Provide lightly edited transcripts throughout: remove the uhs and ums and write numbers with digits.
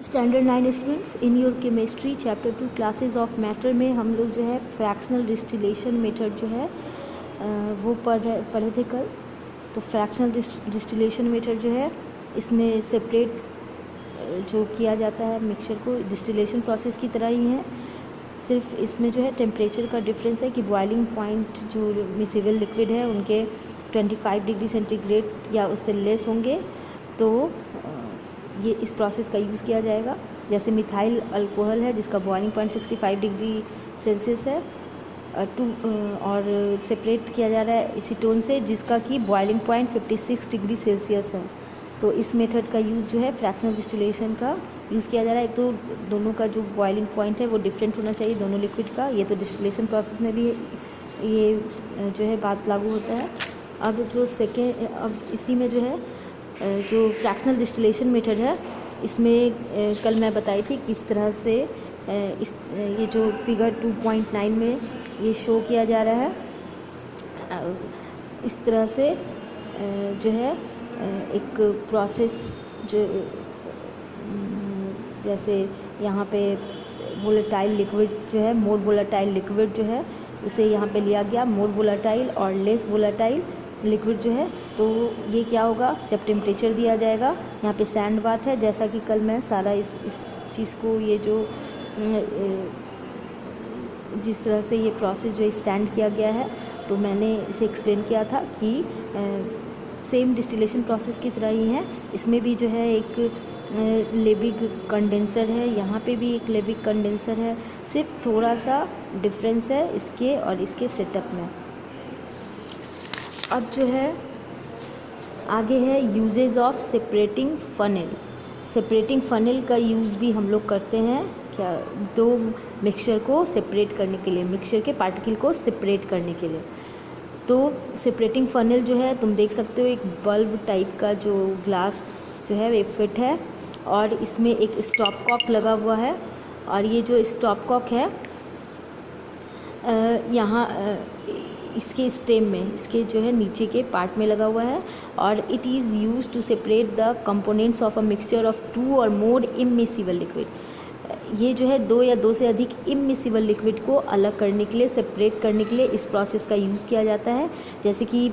Standard 9 students, in your chemistry chapter 2 classes of matter में हम लोग जो है फ्रैक्शनल डिस्टिलेशन मेथड जो है वो पढ़े थे कल। तो फ्रैक्शनल डिस्टिलेशन मेथड जो है इसमें सेपरेट जो किया जाता है मिक्सचर को डिस्टिलेशन प्रोसेस की तरह ही है, सिर्फ इसमें जो है टेम्परेचर का डिफरेंस है कि बॉइलिंग पॉइंट जो मिसिबल लिक्विड है उनके 25 डिग्री सेंटीग्रेड या उससे लेस होंगे तो ये इस प्रोसेस का यूज़ किया जाएगा। जैसे मिथाइल अल्कोहल है जिसका बॉइलिंग पॉइंट 65 डिग्री सेल्सियस है और सेपरेट किया जा रहा है एसीटोन से जिसका कि बॉइलिंग पॉइंट 56 डिग्री सेल्सियस है। तो इस मेथड का यूज़ जो है फ्रैक्शनल डिस्टिलेशन का यूज़ किया जा रहा है। एक तो दोनों का जो बॉइलिंग पॉइंट है वो डिफरेंट होना चाहिए दोनों लिक्विड का। ये तो डिस्टिलेशन प्रोसेस में भी ये जो है बात लागू होता है। अब इसी में जो है जो फ्रैक्शनल डिस्टिलेशन मेथड है इसमें कल मैं बताई थी किस तरह से ये जो फिगर 2.9 में ये शो किया जा रहा है। इस तरह से जो है एक प्रोसेस जो जैसे यहाँ पे वोलेटाइल लिक्विड जो है मोर वोलेटाइल लिक्विड जो है उसे यहाँ पे लिया गया मोर वोलेटाइल और लेस वोलेटाइल लिक्विड जो है। तो ये क्या होगा जब टेम्परेचर दिया जाएगा, यहाँ पे सैंड बात है जैसा कि कल मैं सारा इस चीज़ को ये जो जिस तरह से ये प्रोसेस जो स्टैंड किया गया है तो मैंने इसे एक्सप्लेन किया था कि सेम डिस्टिलेशन प्रोसेस की तरह ही है। इसमें भी जो है एक लेबिक कंडेंसर है, यहाँ पे भी एक लेबिक कंडेंसर है, सिर्फ थोड़ा सा डिफरेंस है इसके और इसके सेटअप में। अब जो है आगे है uses of separating funnel. Separating funnel का यूज़ भी हम लोग करते हैं क्या, दो मिक्सचर को सेपरेट करने के लिए, मिक्सचर के पार्टिकल को सेपरेट करने के लिए। तो सेपरेटिंग फनेल जो है तुम देख सकते हो एक बल्ब टाइप का जो ग्लास जो है वे फिट है और इसमें एक स्टॉप कॉक लगा हुआ है और ये जो स्टॉप कॉक है यहाँ इसके स्टेम में इसके जो है नीचे के पार्ट में लगा हुआ है और it is use to separate the components of a mixture of 2 or more immiscible liquid. ये जो है 2 या 2 से अधिक इमिसिबल लिक्विड को अलग करने के लिए, सेपरेट करने के लिए इस प्रोसेस का यूज़ किया जाता है। जैसे कि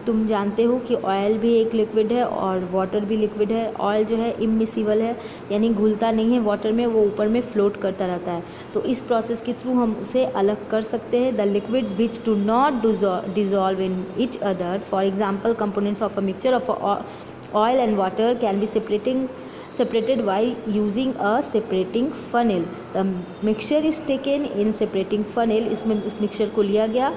तुम जानते हो कि ऑयल भी एक लिक्विड है और वाटर भी लिक्विड है। ऑयल जो है इमिसिबल है यानी घुलता नहीं है वाटर में, वो ऊपर में फ्लोट करता रहता है। तो इस प्रोसेस के थ्रू हम उसे अलग कर सकते हैं। The liquid which do not dissolve in each other, for example components of a mixture of oil and water can be separated by using a separating funnel. The mixture is taken in separating funnel. इसमें उस mixture को लिया गया,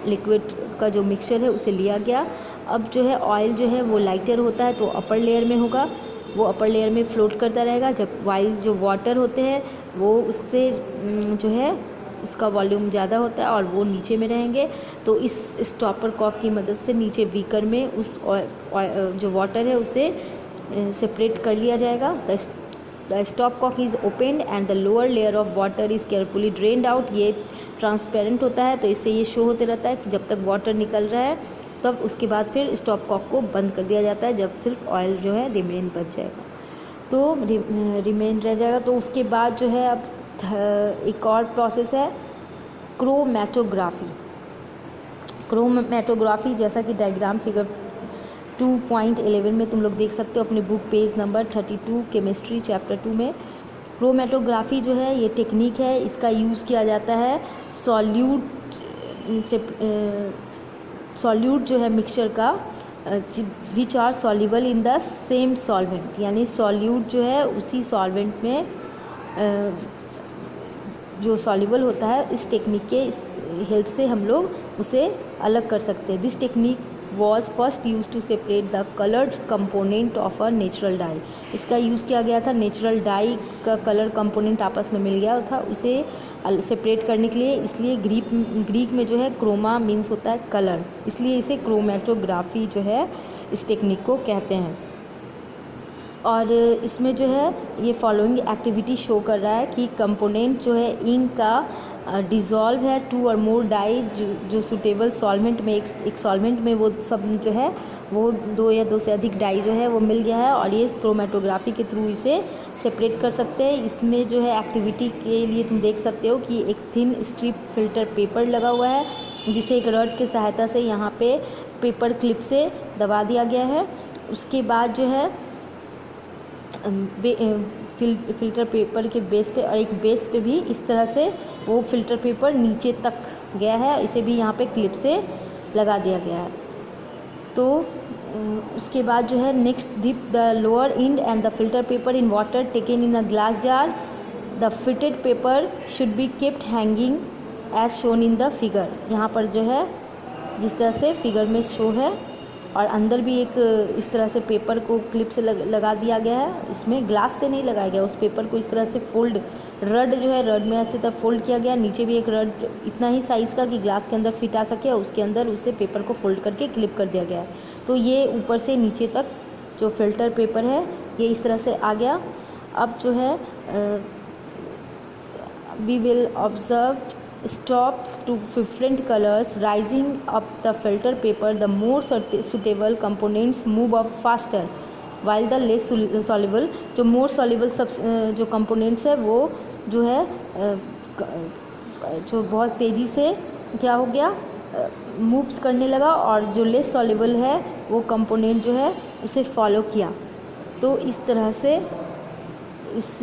liquid का जो mixture है उसे लिया गया। अब जो है ऑयल जो है वो लाइटर होता है तो अपर लेयर में होगा, वो अपर लेयर में फ्लोट करता रहेगा। जब वाइल जो वाटर होते हैं वो उससे जो है उसका वॉल्यूम ज़्यादा होता है और वो नीचे में रहेंगे। तो इस स्टॉपर कॉक की मदद से नीचे बीकर में उस जो वाटर है उसे सेपरेट कर लिया जाएगा। The stopcock is opened and the lower layer of water is carefully drained out. ये ट्रांसपेरेंट होता है तो इससे ये शो होते रहता है कि जब तक वाटर निकल रहा है तब उसके बाद फिर स्टॉप कॉक को बंद कर दिया जाता है जब सिर्फ ऑयल जो है रिमेन बच जाएगा तो रिमेन रह जाएगा। तो उसके बाद जो है अब एक और प्रोसेस है क्रोमैटोग्राफी। क्रोमैटोग्राफी जैसा कि डायग्राम फिगर 2.11 में तुम लोग देख सकते हो अपने book page number 32 chemistry chapter 2 में। क्रोमैटोग्राफी जो है ये टेक्निक है, इसका यूज़ किया जाता है सॉल्यूट जो है मिक्सचर का which are soluble in the same solvent, यानी सॉल्यूट जो है उसी सॉल्वेंट में जो सॉल्युबल होता है। इस टेक्निक के हेल्प से हम लोग उसे अलग कर सकते हैं। This technique was first used to separate the colored component of a natural dye। इसका यूज़ किया गया था, नेचुरल डाई का कलर कंपोनेंट आपस में मिल गया था उसे सेपरेट करने के लिए। इसलिए ग्रीक में जो है क्रोमा मीन्स होता है कलर, इसलिए इसे क्रोमैटोग्राफी जो है इस टेक्निक को कहते हैं। और इसमें जो है ये फॉलोइंग एक्टिविटी शो कर रहा है कि कंपोनेंट जो है इंक का डिज़ोल्व है 2 और मोर डाई जो सूटेबल सॉल्वेंट में एक सॉल्वेंट में वो सब जो है वो 2 या 2 से अधिक डाई जो है वो मिल गया है और ये क्रोमैटोग्राफी के थ्रू इसे सेपरेट कर सकते हैं। इसमें जो है एक्टिविटी के लिए तुम देख सकते हो कि एक थिन स्ट्रिप फिल्टर पेपर लगा हुआ है जिसे एक रड की सहायता से यहाँ पे पेपर क्लिप से दबा दिया गया है। उसके बाद जो है फिल्टर पेपर के बेस पे और एक बेस पे भी इस तरह से वो फिल्टर पेपर नीचे तक गया है, इसे भी यहाँ पे क्लिप से लगा दिया गया है। तो उसके बाद जो है next dip the lower end and the filter paper in water taken in a glass jar. The fitted paper should be kept hanging as shown in the figure. यहाँ पर जो है जिस तरह से फिगर में शो है, और अंदर भी एक इस तरह से पेपर को क्लिप से लगा दिया गया है। इसमें ग्लास से नहीं लगाया गया, उस पेपर को इस तरह से फोल्ड, रड जो है रड में ऐसे तरह फोल्ड किया गया। नीचे भी एक रड इतना ही साइज़ का कि ग्लास के अंदर फिट आ सके, और उसके अंदर उसे पेपर को फोल्ड करके क्लिप कर दिया गया है। तो ये ऊपर से नीचे तक जो फिल्टर पेपर है ये इस तरह से आ गया। अब जो है we will observe stops to different colors rising up the filter paper. The more suitable components move up faster while the less soluble, जो more soluble जो components है वो जो है जो बहुत तेज़ी से क्या हो गया मूव्स करने लगा, और जो लेस सॉल्युबल है वो कंपोनेंट जो है उसे फॉलो किया। तो इस तरह से इस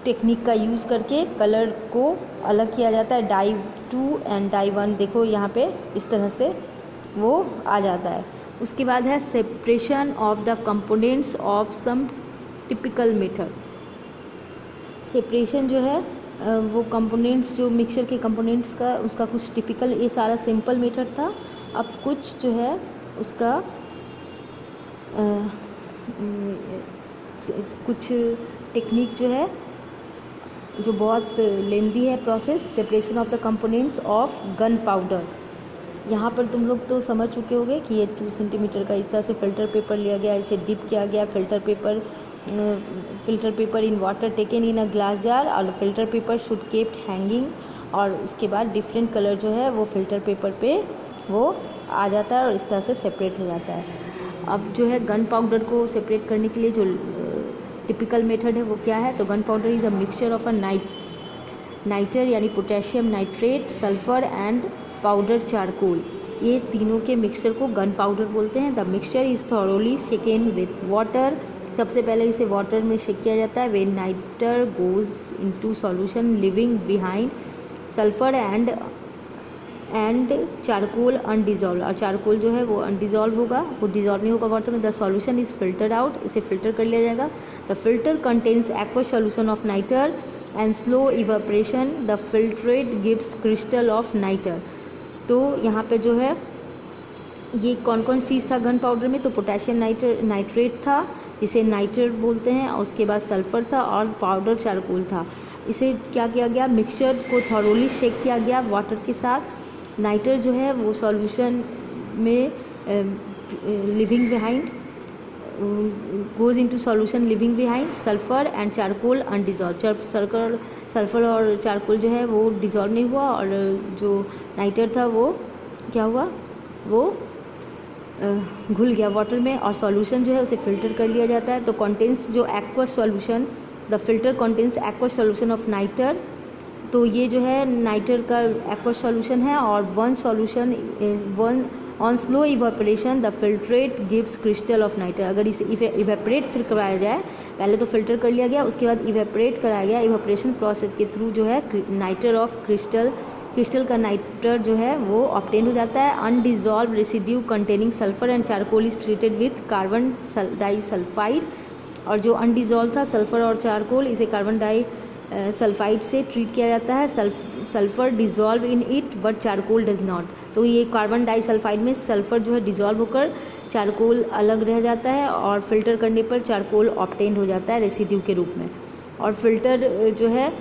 टेक्निक का यूज़ करके कलर को अलग किया जाता है। डाई 2 एंड डाई 1 देखो यहाँ पे इस तरह से वो आ जाता है। उसके बाद है separation of the components of some typical method. Separation जो है वो कंपोनेंट्स जो मिक्सचर के कंपोनेंट्स का उसका कुछ टिपिकल, ये सारा सिंपल मेथड था। अब कुछ जो है उसका कुछ टेक्निक जो है जो बहुत लेंदी है process. Separation of the components of gun powder. यहाँ पर तुम लोग तो समझ चुके होंगे कि ये 2 सेंटीमीटर का इस तरह से फ़िल्टर पेपर लिया गया, इसे डिप किया गया। Filter paper in water taken in a glass jar, और filter paper should kept hanging, और उसके बाद डिफरेंट कलर जो है वो फिल्टर पेपर पे वो आ जाता है और इस तरह से सेपरेट हो जाता है। अब जो है गन पाउडर को सेपरेट करने के लिए जो टिपिकल मेथड है वो क्या है, तो gunpowder is a mixture of a nitre यानी potassium nitrate, sulphur and powder charcoal. ये तीनों के मिक्सचर को गन पाउडर बोलते हैं। The mixture is thoroughly shaken with water. सबसे पहले इसे वाटर में शेक किया जाता है। When nitre goes into solution leaving behind sulphur and charcoal undissolved, और चारकोल जो है वो अनडिजॉल्व होगा, वो डिजॉल्व नहीं होगा वाटर में। The solution is filtered out, इसे फिल्टर कर लिया जाएगा। The filter contains aqueous solution of nitre and slow evaporation. The filtrate gives crystal of nitre. तो यहाँ पे जो है ये कौन कौन चीज़ था गन पाउडर में, तो पोटेशियम नाइट्रेट था इसे नाइटर बोलते हैं, और उसके बाद सल्फ़र था और पाउडर चारकोल था। इसे क्या किया गया, मिक्सचर को थॉरोली शेक किया गया वाटर के साथ। नाइटर जो है वो सॉल्यूशन में living behind goes into solution leaving behind sulphur and charcoal undissolved. Sulphur और चारकोल जो है वो डिजॉल्व नहीं हुआ, और जो नाइटर था वो क्या हुआ, वो घुल गया वाटर में, और सॉल्यूशन जो है उसे फिल्टर कर लिया जाता है। तो कंटेंस जो aqueous solution, the filter contains aqueous solution of nitre. तो ये जो है नाइटर का एक्वस सॉल्यूशन है, और one on slow evaporation the filtrate gives crystal of nitre. अगर इसे इवेपोरेट फिर कराया जाए, पहले तो फिल्टर कर लिया गया, उसके बाद इवेपोरेट कराया गया। इवेपोरेशन प्रोसेस के थ्रू जो है नाइटर ऑफ क्रिस्टल का नाइटर जो है वो ऑब्टेन हो जाता है। Undissolved residue containing sulphur and charcoal is treated with carbon disulphide, और जो अनडिजॉल्व था सल्फर और चारकोल, इसे कार्बन डाई सल्फाइड से ट्रीट किया जाता है। Sulphur dissolve in it but charcoal does not. तो ये कार्बन डाइसल्फाइड में सल्फर जो है डिजॉल्व होकर चारकोल अलग रह जाता है, और फिल्टर करने पर चारकोल ऑब्टेन हो जाता है रेसिड्यू के रूप में। और फिल्टर जो है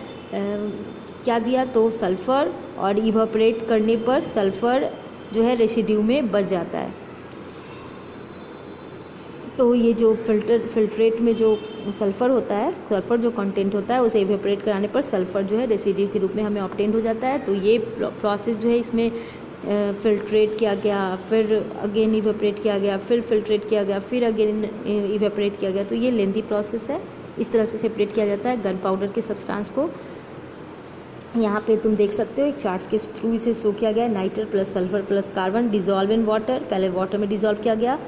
क्या दिया, तो सल्फ़र, और इवेपोरेट करने पर सल्फ़र जो है रेसिड्यू में बच जाता है। तो ये जो फिल्ट्रेट में जो सल्फ़र होता है, सल्फ़र जो कंटेंट होता है, उसे इवेपोरेट कराने पर सल्फ़र जो है रेसिड्यू के रूप में हमें ऑब्टेन हो जाता है। तो ये प्रोसेस जो है इसमें फिल्ट्रेट किया गया, फिर अगेन इवेपोरेट किया गया, फिर फिल्ट्रेट किया गया, फिर अगेन इवेपोरेट किया गया। तो ये लेंथी प्रोसेस है, इस तरह से सेपरेट किया जाता है गन पाउडर के सब्सटेंस को। यहाँ पे तुम देख सकते हो एक चार्ट के थ्रू इसे शो किया गया है। Nitre plus sulphur plus carbon dissolve in water, पहले वाटर में डिजॉल्व किया गया,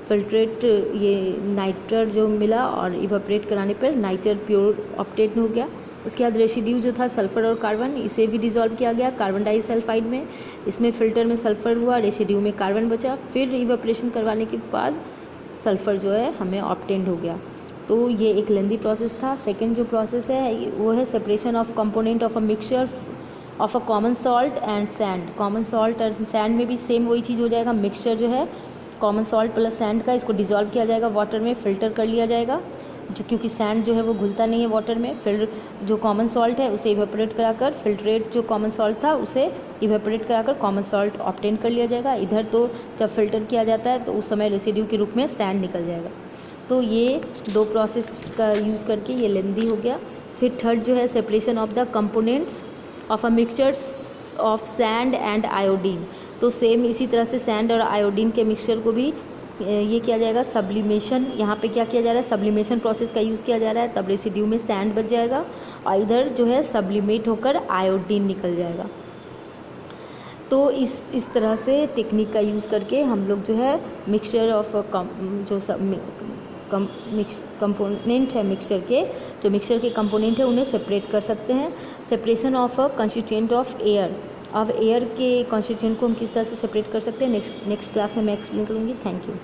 फिल्ट्रेट ये नाइट्र जो मिला और इवेपोरेट कराने पर नाइट्र प्योर ऑप्टेन हो गया। उसके बाद रेसिड्यू जो था सल्फ़र और कार्बन, इसे भी डिज़ोल्व किया गया कार्बन डाइसल्फाइड में। इसमें फ़िल्टर में सल्फ़र हुआ, रेसिड्यू में कार्बन बचा, फिर इवेपोरेशन करवाने के बाद सल्फ़र जो है हमें ऑप्टेंड हो गया। तो ये एक लेंदी प्रोसेस था। सेकेंड जो प्रोसेस है वो है separation of component of a mixture of a common salt and sand. Common salt और सैंड में भी सेम वही चीज़ हो जाएगा। मिक्सचर जो है कॉमन सॉल्ट प्लस सैंड का, इसको डिज़ोल्व किया जाएगा वाटर में, फ़िल्टर कर लिया जाएगा जो, क्योंकि सैंड जो है वो घुलता नहीं है वाटर में। फिर जो कॉमन सॉल्ट है उसे इवेपोरेट कराकर, फिल्ट्रेट जो कॉमन सॉल्ट था उसे इवेपोरेट कराकर कॉमन सॉल्ट ऑब्टेन कर लिया जाएगा। इधर तो जब फिल्टर किया जाता है तो उस समय रेसिड्यू के रूप में सैंड निकल जाएगा। तो ये दो प्रोसेस का यूज़ करके ये लेंदी हो गया। फिर थर्ड जो है separation of the components of a mixtures of sand and iodine. तो सेम इसी तरह से सैंड और आयोडीन के मिक्सचर को भी ये किया जाएगा सब्लिमेशन। यहाँ पे क्या किया जा रहा है, सब्लिमेशन प्रोसेस का यूज़ किया जा रहा है, तब रेसिड्यू में सैंड बच जाएगा और इधर जो है सब्लिमेट होकर आयोडीन निकल जाएगा। तो इस तरह से टेक्निक का यूज़ करके हम लोग जो है मिक्सचर ऑफ जो कंपोनेंट है मिक्सचर के, जो मिक्सचर के कंपोनेंट है उन्हें सेपरेट कर सकते हैं। Separation of a constituent of air, अब एयर के कॉन्स्टिट्यूएंट को हम किस तरह से सेपरेट कर सकते हैं नेक्स्ट क्लास में मैं एक्सप्लेन करूँगी। Thank you.